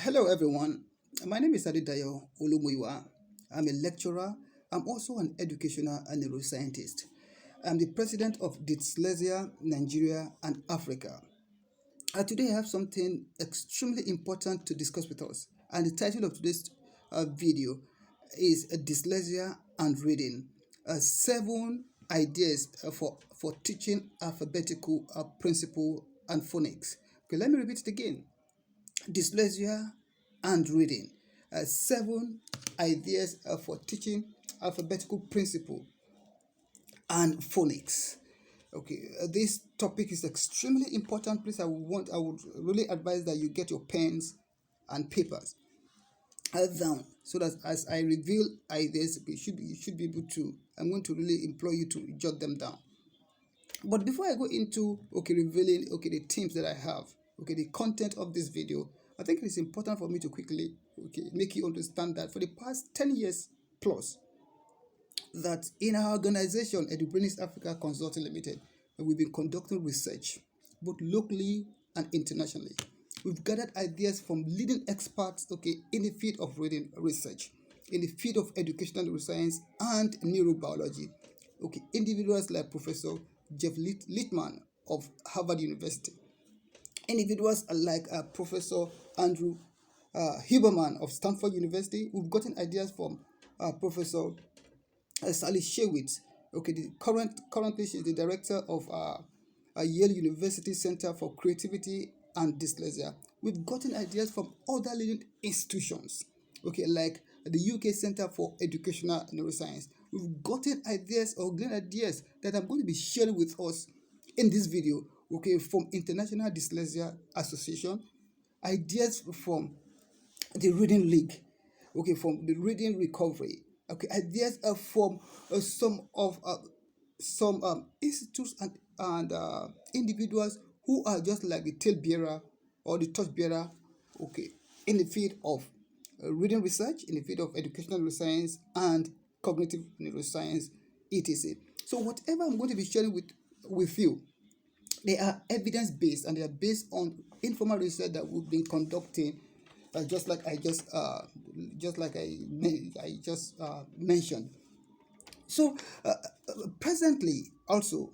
Hello, everyone. My name is Adedayo Olumuyiwa. I'm a lecturer. I'm also an educational and neuroscientist. I'm the president of Dyslexia Nigeria and Africa. Today, I have something extremely important to discuss with us. And the title of today's video is Dyslexia and Reading, 7 ideas for teaching alphabetical principle and phonics. Okay, let me repeat it again. Dyslexia and reading. 7 ideas for teaching alphabetical principle and phonics. Okay, this topic is extremely important. Please, I would really advise that you get your pens and papers down so that as I reveal ideas, you should be able to. I'm going to really implore you to jot them down. But before I go into revealing the themes that I have, the content of this video, I think it is important for me to quickly make you understand that for the past 10 years plus, that in our organization, Edubernetes Africa Consulting Limited, we've been conducting research both locally and internationally. We've gathered ideas from leading experts in the field of reading research, in the field of educational neuroscience and neurobiology. Individuals like Professor Jeff Littman of Harvard University, individuals like Professor Andrew Huberman of Stanford University. We've gotten ideas from Professor Sally Shewitz. Currently she's the director of Yale University Center for Creativity and Dyslexia. We've gotten ideas from other leading institutions, like the UK Center for Educational Neuroscience. We've gotten ideas or gleaned ideas that I'm going to be sharing with us in this video, from International Dyslexia Association, ideas from the Reading League, from the Reading Recovery, ideas from some institutes and individuals who are just like the tail bearer or the torch bearer, in the field of reading research, in the field of educational neuroscience and cognitive neuroscience, etc. So whatever I'm going to be sharing with you, they are evidence-based and they are based on informal research that we've been conducting, just like I just mentioned. So presently, also,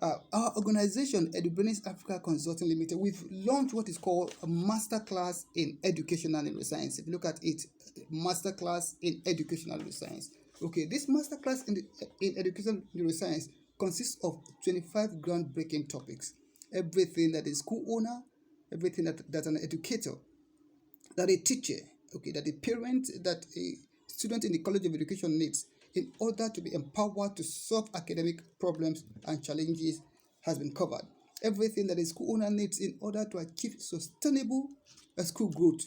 our organization, Edubernetes Africa Consulting Limited, we've launched what is called a masterclass in educational neuroscience. If you look at it, masterclass in educational neuroscience. This masterclass in educational neuroscience consists of 25 groundbreaking topics. Everything that a school owner, everything that an educator, that a teacher, that a parent, that a student in the College of Education needs in order to be empowered to solve academic problems and challenges has been covered. Everything that a school owner needs in order to achieve sustainable school growth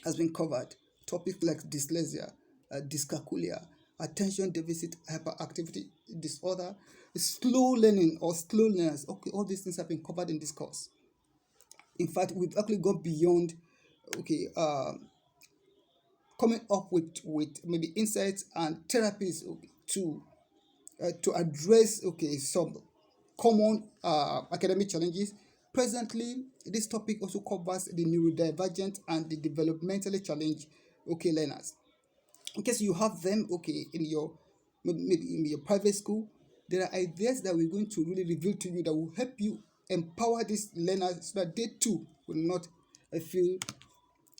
has been covered. Topics like dyslexia, dyscalculia, attention deficit hyperactivity disorder, slow learning or slow learners. All these things have been covered in this course. In fact, we've actually gone beyond coming up with maybe insights and therapies to address some common academic challenges. Presently, this topic also covers the neurodivergent and the developmentally challenged learners. In case you have them in your maybe in your private school, there are ideas that we're going to really reveal to you that will help you empower these learners so that they too will not feel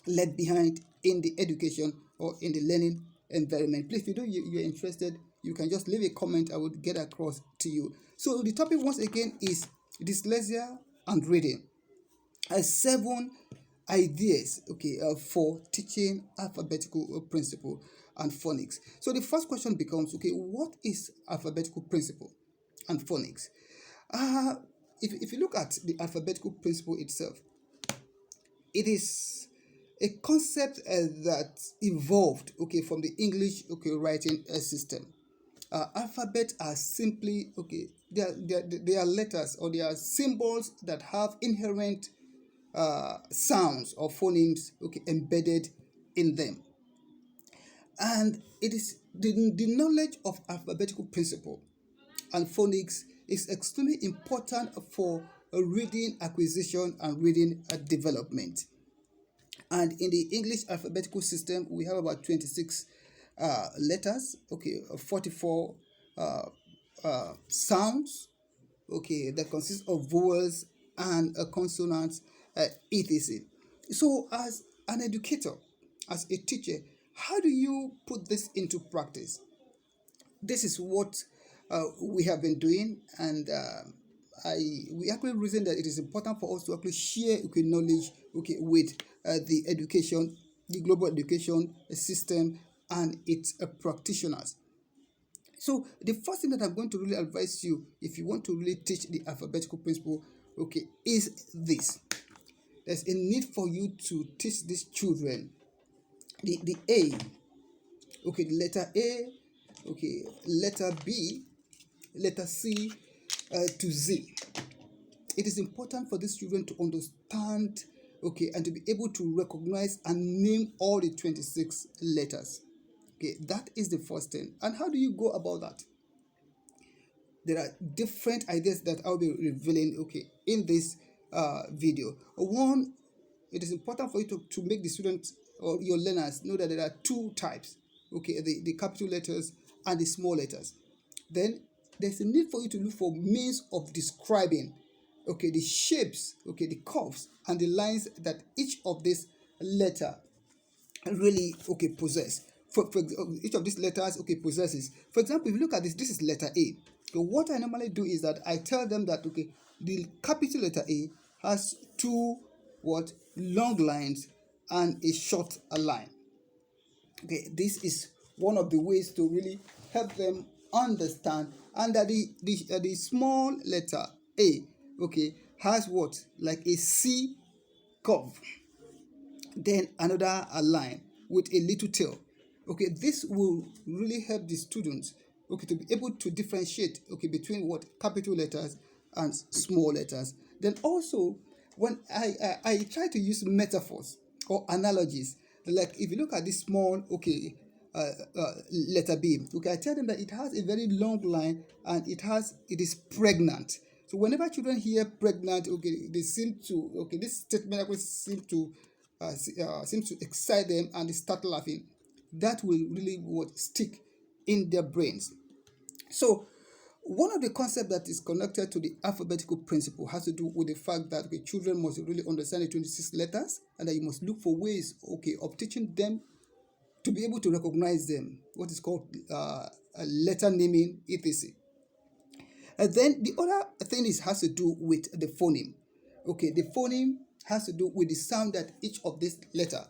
left behind in the education or in the learning environment. Please, if you're interested, you can just leave a comment. I would get across to you. So the topic once again is dyslexia and reading. 7 ideas for teaching alphabetical principle and phonics. So the first question becomes, what is alphabetical principle and phonics? If you look at the alphabetical principle itself, it is a concept that evolved from the English writing system. Alphabet are simply they are letters or they are symbols that have inherent sounds or phonemes embedded in them. And it is the knowledge of alphabetical principle and phonics is extremely important for reading acquisition and reading development. And in the English alphabetical system, we have about 26 letters, okay, 44 uh, sounds, okay, that consists of vowels and consonants, etc. So, as an educator, as a teacher, how do you put this into practice? This is what we have been doing, and we actually reason that it is important for us to actually share, okay, knowledge, okay, with the global education system and its practitioners. So the first thing that I'm going to really advise you, if you want to really teach the alphabetical principle, okay, is this. There's a need for you to teach these children the A, okay, the letter A, okay, letter B, letter C, to Z. It is important for these children to understand, okay, and to be able to recognize and name all the 26 letters. Okay, that is the first thing. And how do you go about that? There are different ideas that I'll be revealing, okay, in this video. One, it is important for you to make the students or your learners know that there are two types, okay, the capital letters and the small letters. Then there's a need for you to look for means of describing, okay, the shapes, okay, the curves and the lines that each of these letter really, okay, possess. For each of these letters, okay, possesses. For example, if you look at this is letter A. So what I normally do is that I tell them that, okay, the capital letter A has two what long lines and a short line. Okay, this is one of the ways to really help them understand. And that the small letter A, okay, has what, like a C curve, then another line with a little tail. Okay, this will really help the students, okay, to be able to differentiate, okay, between what capital letters and small letters. Then also, when I try to use metaphors or analogies, like if you look at this small, okay, letter B, okay, I tell them that it has a very long line and it is pregnant. So whenever children hear pregnant, okay, they seem to, okay, this statement actually seems to excite them and they start laughing. That will really what stick in their brains. So one of the concepts that is connected to the alphabetical principle has to do with the fact that, okay, children must really understand the 26 letters, and that you must look for ways, okay, of teaching them to be able to recognize them, what is called letter naming, etc. And then the other thing has to do with the phoneme. Okay, the phoneme has to do with the sound that each of this letter,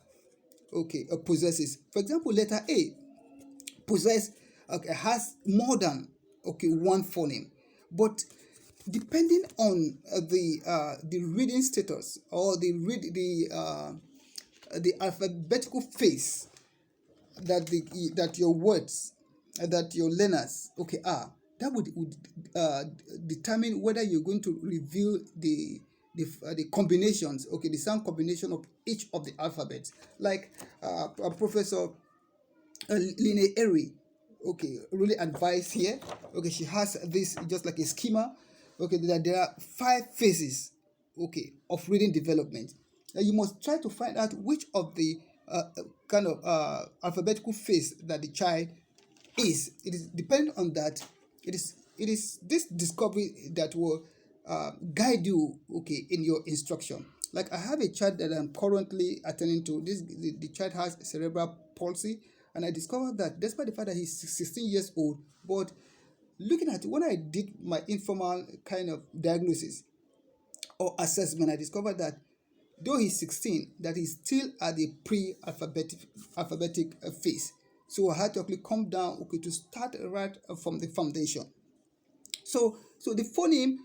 okay, possesses. For example, letter A has more than, okay, one phoneme, but depending on the reading status or the alphabetical phase that your words that your learners, okay, are, that would determine whether you're going to reveal the combinations, okay, the sound combination of each of the alphabets, like Professor Line Eri, okay, really advised here. Okay, she has this just like a schema. Okay, that there are 5 phases, okay, of reading development. And you must try to find out which of the kind of alphabetical phase that the child is. It is depending on that. It is this discovery that will guide you, okay, in your instruction. Like I have a child that I'm currently attending to. The child has cerebral palsy, and I discovered that despite the fact that he's 16 years old, but looking at when I did my informal kind of diagnosis or assessment, I discovered that though he's 16, that he's still at the pre-alphabetic phase. So I had to actually come down, okay, to start right from the foundation. So the phoneme,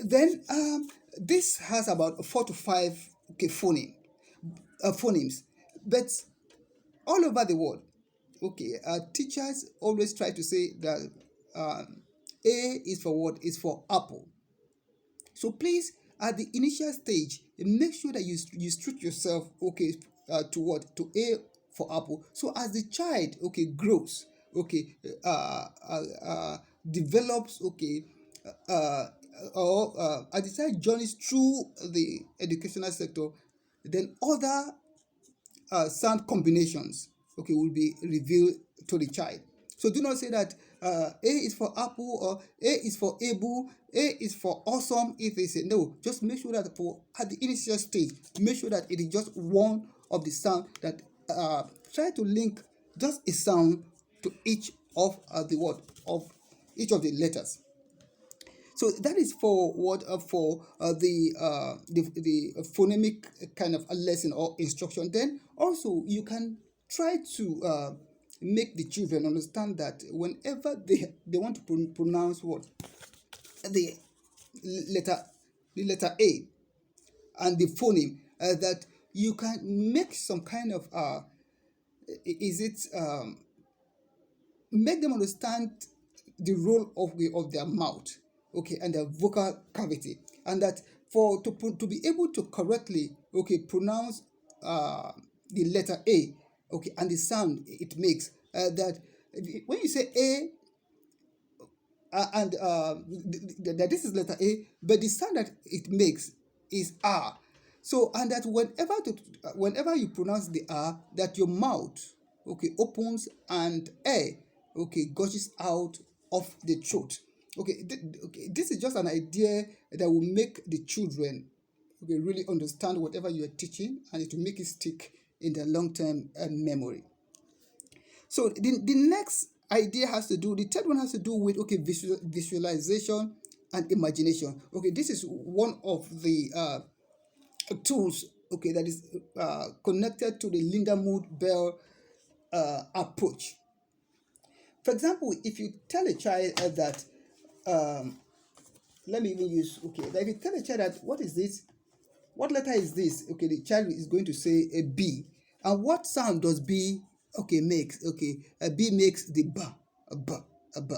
then this has about 4 to 5, okay, phonemes, but all over the world, okay, teachers always try to say that A is for what? Is for apple. So please, at the initial stage, make sure that you treat yourself, okay, to what? To A for apple. So as the child, okay, grows, okay, develops, okay, uh, or as the child journeys through the educational sector, then other sound combinations, okay, will be revealed to the child. So do not say that A is for apple or A is for able, A is for awesome. If they say no, just make sure that for at the initial stage, make sure that it is just one of the sound that try to link just a sound to each of the word of each of the letters. So that is for what for the phonemic kind of a lesson or instruction. Then also you can try to make the children understand that whenever they want to pronounce what the letter the letter A and the phoneme, that you can make some kind of is it make them understand the role of their mouth, okay, and their vocal cavity, and that to be able to correctly, okay, pronounce the letter A, okay, and the sound it makes, that when you say A and that this is letter A, but the sound that it makes is R. So, and that whenever you pronounce the R, that your mouth, okay, opens and air, okay, gushes out of the throat. Okay, okay, this is just an idea that will make the children, okay, really understand whatever you are teaching, and it will make it stick in their long-term memory. So the next idea the third one has to do with, okay, visualization and imagination. Okay, this is one of the tools, okay, that is connected to the Linda-Mood-Bell approach. For example, if you tell a child that, let me even use, okay, that if you tell a child that, what is this? What letter is this? Okay, the child is going to say a B. And what sound does B, okay, makes? Okay, a B makes the B, a B, a B,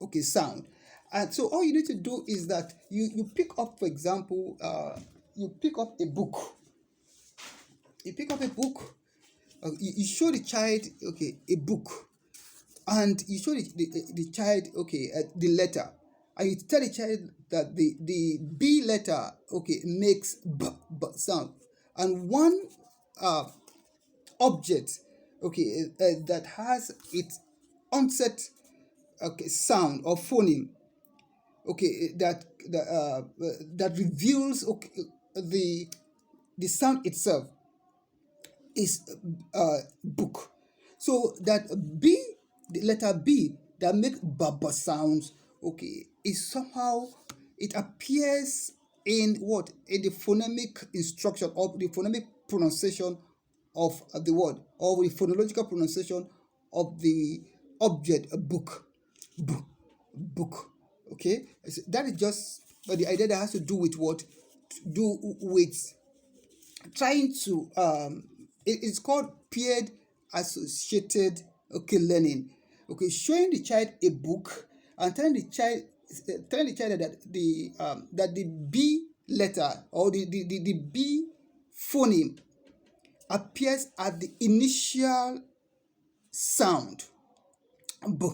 okay, sound. And so all you need to do is that you pick up, for example, you pick up a book. You pick up a book, you show the child, okay, a book, and you show the child, okay, the letter, and you tell the child that the B letter, okay, makes B sound, and one object, okay, that has its onset, okay, sound or phoneme, okay, that reveals, okay, the sound itself is book. So that B, the letter B that makes baba sounds, okay, is somehow, it appears in what, in the phonemic instruction or the phonemic pronunciation of the word, or the phonological pronunciation of the object, a book, book, book. Okay, so that is just the idea that has to do with what, to do with trying to it's called paired associated, okay, learning. Okay, showing the child a book and telling the child that the B letter or the B phoneme appears at the initial sound, b,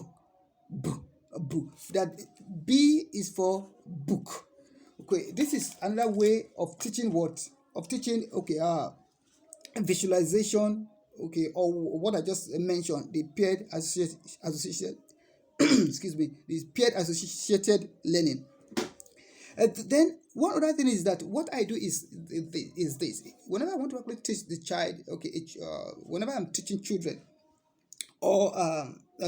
b, b, that B is for book. Okay, this is another way of teaching okay, visualization, okay, or what I just mentioned, the paired associated excuse me, this paired associated learning. Then one other thing is that what I do is this. Whenever I want to actually teach the child, okay, whenever I'm teaching children or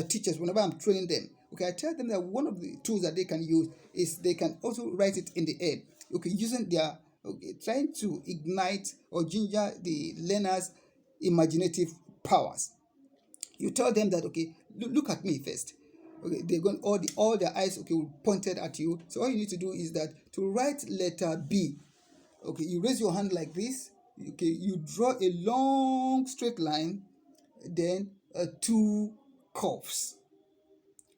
teachers, whenever I'm training them, okay, I tell them that one of the tools that they can use is they can also write it in the air, okay, using their, okay, trying to ignite or ginger the learner's imaginative powers. You tell them that, okay, look at me first. Okay, they're going, all their eyes, okay, will pointed at you. So all you need to do is that to write letter B, okay, you raise your hand like this, okay, you draw a long straight line, then two curves.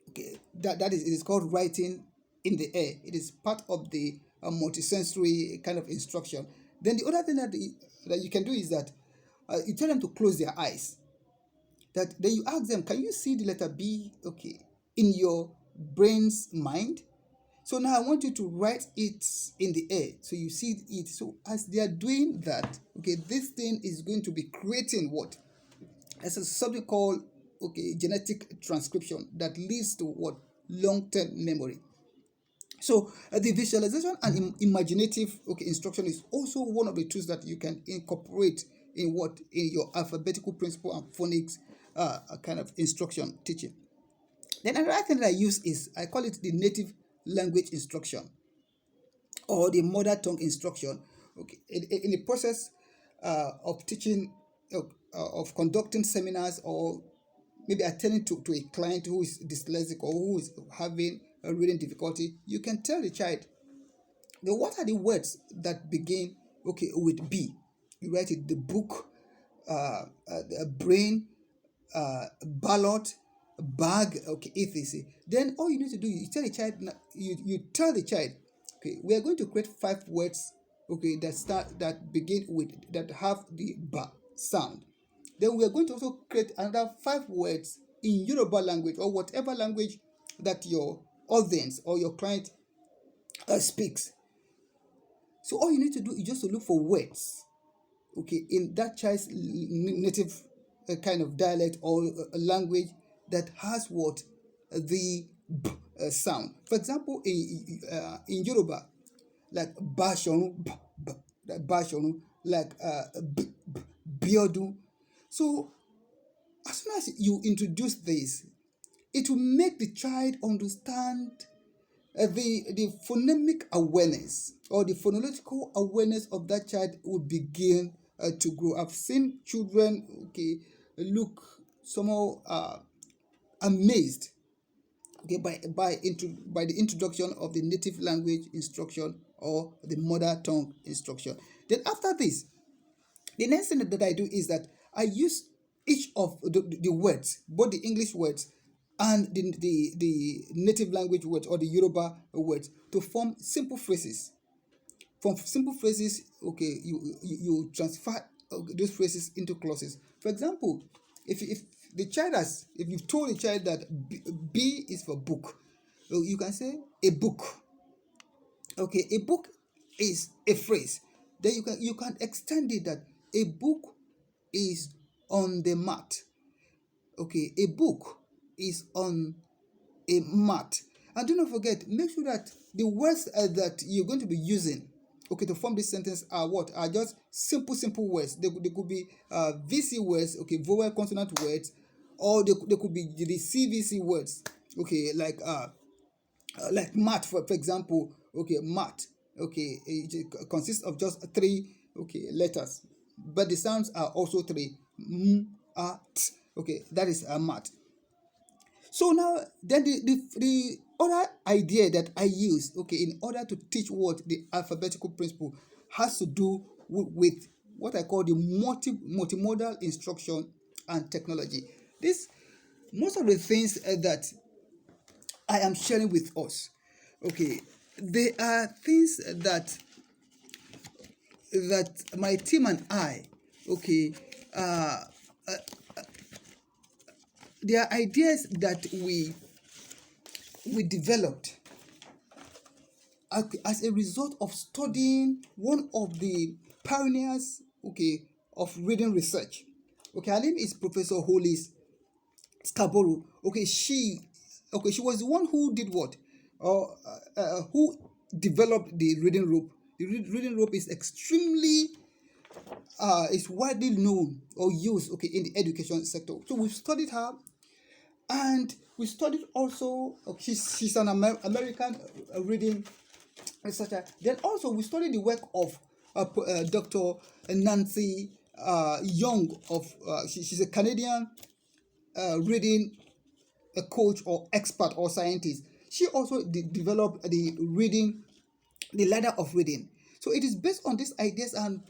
Okay, that is, it is called writing in the air. It is part of the multisensory kind of instruction. Then the other thing that you can do is that you tell them to close their eyes. That then you ask them, can you see the letter B, okay, in your brain's mind? So now I want you to write it in the air. So you see it. So as they are doing that, okay, this thing is going to be creating what? As a something called, okay, genetic transcription that leads to what? Long-term memory. So the visualization and imaginative, okay, instruction is also one of the tools that you can incorporate in what? In your alphabetical principle and phonics kind of instruction teaching. Then another thing that I use is, I call it the native language instruction or the mother tongue instruction. Okay, in the process of teaching, of conducting seminars, or maybe attending to a client who is dyslexic or who is having a reading difficulty, you can tell the child, what are the words that begin, okay, with B? You write it: the book, the brain, ballot, bag, okay, etc. Then all you need to do, you tell the child, you tell the child, okay, we are going to create 5 words, okay, that begin with, that have the ba sound. Then we are going to also create another 5 words in Yoruba language, or whatever language that your audience or your client speaks. So all you need to do is just to look for words, okay, in that child's native kind of dialect or language that has what? The b sound. For example, in Yoruba, like Bashonu, like Bashonu, like Biodun. So as soon as you introduce this, it will make the child understand the phonemic awareness or the phonological awareness of that child will begin to grow. I've seen children, okay, look somehow amazed, okay, by the introduction of the native language instruction or the mother tongue instruction. Then after this, the next thing that I do is that I use each of the words, both the English words and the native language words or the Yoruba words, to form simple phrases. From simple phrases, okay, you transfer those phrases into clauses. For example, if the child has, if you've told the child that B is for book, you can say a book. Okay, a book is a phrase. Then you can extend it that a book is on the mat. Okay, a book is on a mat. And do not forget, make sure that the words that you're going to be using, okay, to form this sentence are what? Are just simple words. They could be VC words, okay, vowel consonant words, or they could be the CVC words, okay, like mat, for example, okay, mat, okay, it consists of just 3, okay, letters, but the sounds are also 3, t, okay, that is a mat. So now, then the other idea that I use, okay, in order to teach what the alphabetical principle has to do with what I call the multimodal instruction and technology. This, most of the things that I am sharing with us, okay, they are things that my team and I, okay, they are ideas that we developed as a result of studying one of the pioneers, okay, of reading research. Okay, her name is Professor Hollis Scarborough. Okay, she was the one who did what? Who developed the reading rope. The reading rope is extremely is widely known or used, okay, in the education sector. So we've studied her, and we studied also, she's an American reading researcher. Then also we studied the work of Dr. Nancy Young of she's a Canadian reading a coach or expert or scientist. She also developed the ladder of reading. So it is based on these ideas and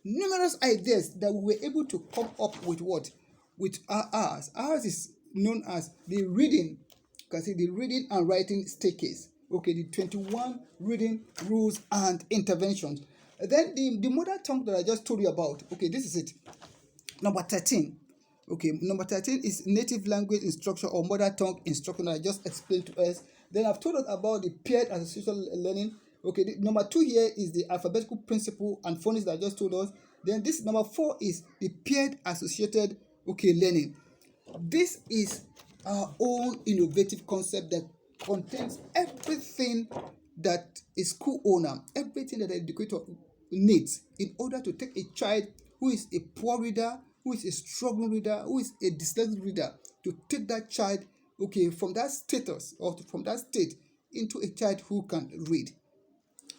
numerous ideas that we were able to come up with what? With ours. Ours is known as the reading, you can see the reading and writing staircase. Okay, the 21 reading rules and interventions. Then the mother tongue that I just told you about. Okay, this is it. Number 13. Okay, number 13 is native language instruction or mother tongue instruction that I just explained to us. Then I've told us about the paired association learning. Okay, the number 2 here is the alphabetical principle and phonics that I just told us. Then this number 4 is the paired associated learning. This is our own innovative concept that contains everything that a school owner, everything that an educator needs in order to take a child who is a poor reader, who is a struggling reader, who is a dyslexic reader, to take that child from that status or from that state into a child who can read.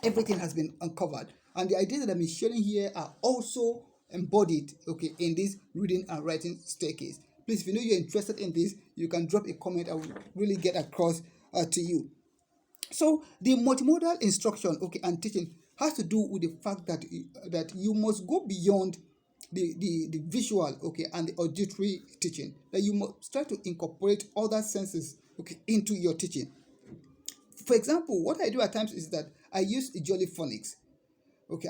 Everything has been uncovered, and the ideas that I'm sharing here are also embodied in this reading and writing staircase. Please, if you know you're interested in this, you can drop a comment. I will really get across to you. So the multimodal instruction and teaching has to do with the fact that you must go beyond the visual and the auditory teaching, that you must try to incorporate other senses into your teaching. For example, what I do at times is that I use Jolly Phonics.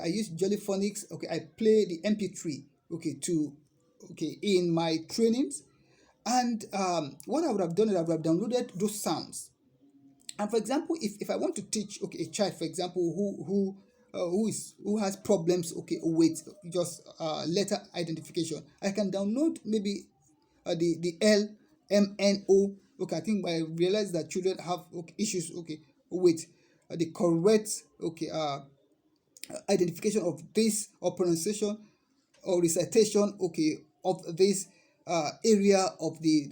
I use Jolly Phonics. I play the MP3 in my trainings. And what I would have done is I would have downloaded those sounds. And for example, if I want to teach a child, for example, who has problems with just letter identification, I can download maybe the L, M, N, O. I think I realize that children have issues with the correct identification of this, or pronunciation or recitation of this area of the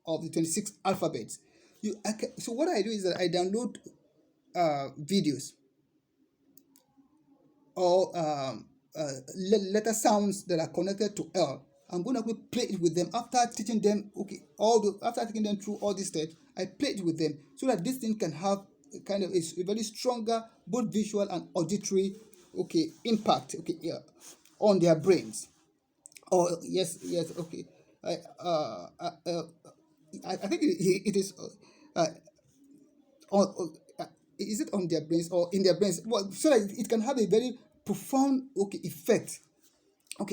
26 alphabets. So what I do is that I download videos or letter sounds that are connected to L. I'm going to play it with them after teaching them after taking them through all these steps. I play it with them so that this thing can have kind of a very stronger both visual and auditory impact on their brains. Yes, I think it is on is it on their brains or in their brains, well, so that it can have a very profound effect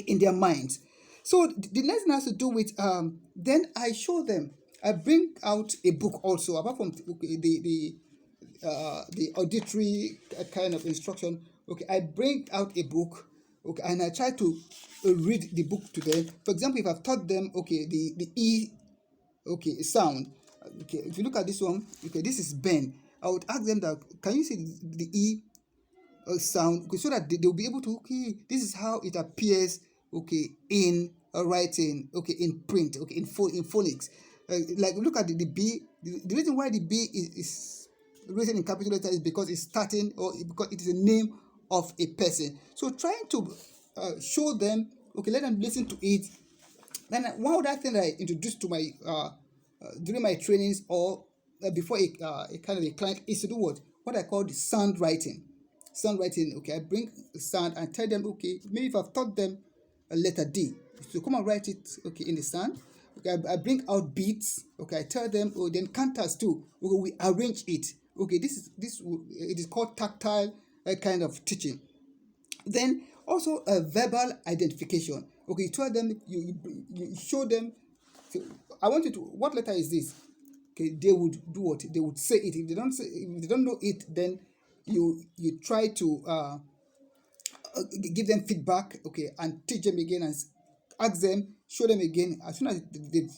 in their minds. So the next thing has to do with then I show them, I bring out a book also, apart from the auditory kind of instruction. I bring out a book, and I try to read the book to them. For example, if I've taught them the E sound, if you look at this one, this is Ben. I would ask them that, can you see the E sound, so that they'll be able to, this is how it appears in writing, in print, in phonics. Like look at the B. The reason why the B is written in capital letter is because it's starting, or because it is a name of a person. So trying to show them, let them listen to it. Then one other thing that I introduced to my during my trainings, or before a kind of a client, is to do what I call the sound writing. I bring the sound and tell them, maybe if I've taught them a letter D, so come and write it in the sound. I bring out beats. I tell them, then counters too. We arrange it. It is called tactile kind of teaching. Then also verbal identification. You tell them, you show them. So I want you to, what letter is this? They would do what? They would say it. If they don't know it, then you try to give them feedback, and teach them again, and ask them, show them again. As soon as they've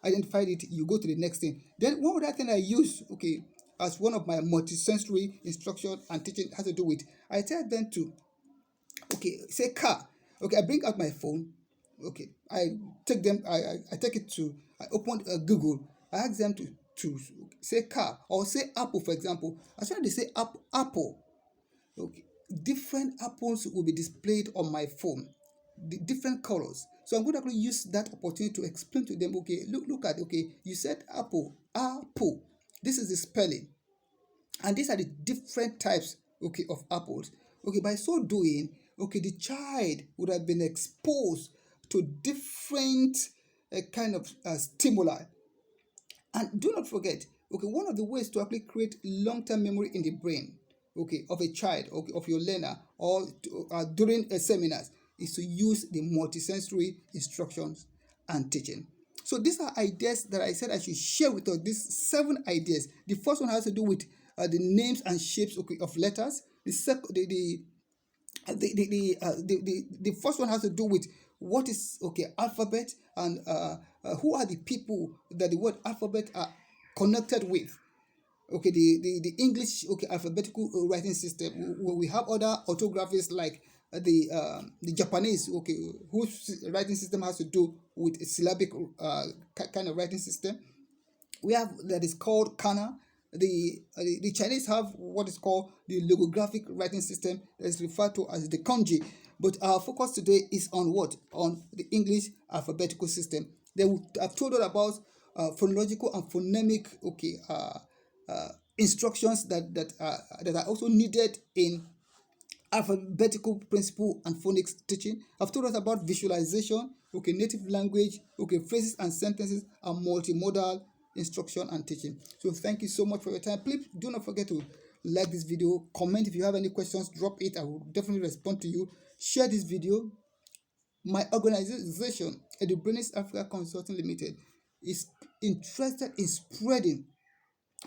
identified it, you go to the next thing. Then one other thing I use, as one of my multisensory instruction and teaching has to do with, I tell them to, say car. I bring out my phone. I take them. I take it to. I open Google. I ask them to say car or say apple, for example. As soon as they say apple, different apples will be displayed on my phone, the different colors. So I'm going to actually use that opportunity to explain to them. Look at you said apple. This is the spelling, and these are the different types of apples. By so doing, the child would have been exposed to different kind of stimuli. And do not forget, one of the ways to actually create long-term memory in the brain, of a child, of your learner, or during a seminars, is to use the multisensory instructions and teaching. So these are ideas that I said I should share with us. These 7 ideas. The first one has to do with the names and shapes, okay, of letters. The first one has to do with what is, okay, alphabet, and who are the people that the word alphabet are connected with. Okay, the English, okay, alphabetical writing system. We have other orthographies like the Japanese, okay, whose writing system has to do with a syllabic kind of writing system. We have that is called kana. The Chinese have what is called the logographic writing system, that is referred to as the kanji. But our focus today is on what? On the English alphabetical system. They have told us about phonological and phonemic, okay, instructions that are also needed in alphabetical principle and phonics teaching. I've told us about visualization, okay, native language, okay, phrases and sentences, and multimodal instruction and teaching. So thank you so much for your time. Please do not forget to like this video, comment if you have any questions, drop it. I will definitely respond to you. Share this video. My organization, Edubernetes Africa Consulting Limited, is interested in spreading,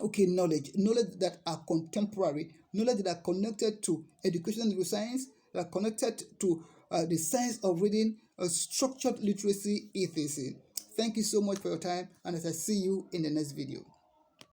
okay, knowledge that are contemporary, knowledge that are connected to educational neuroscience, that are connected to the science of reading, structured literacy, etc. Thank you so much for your time, and as I see you in the next video.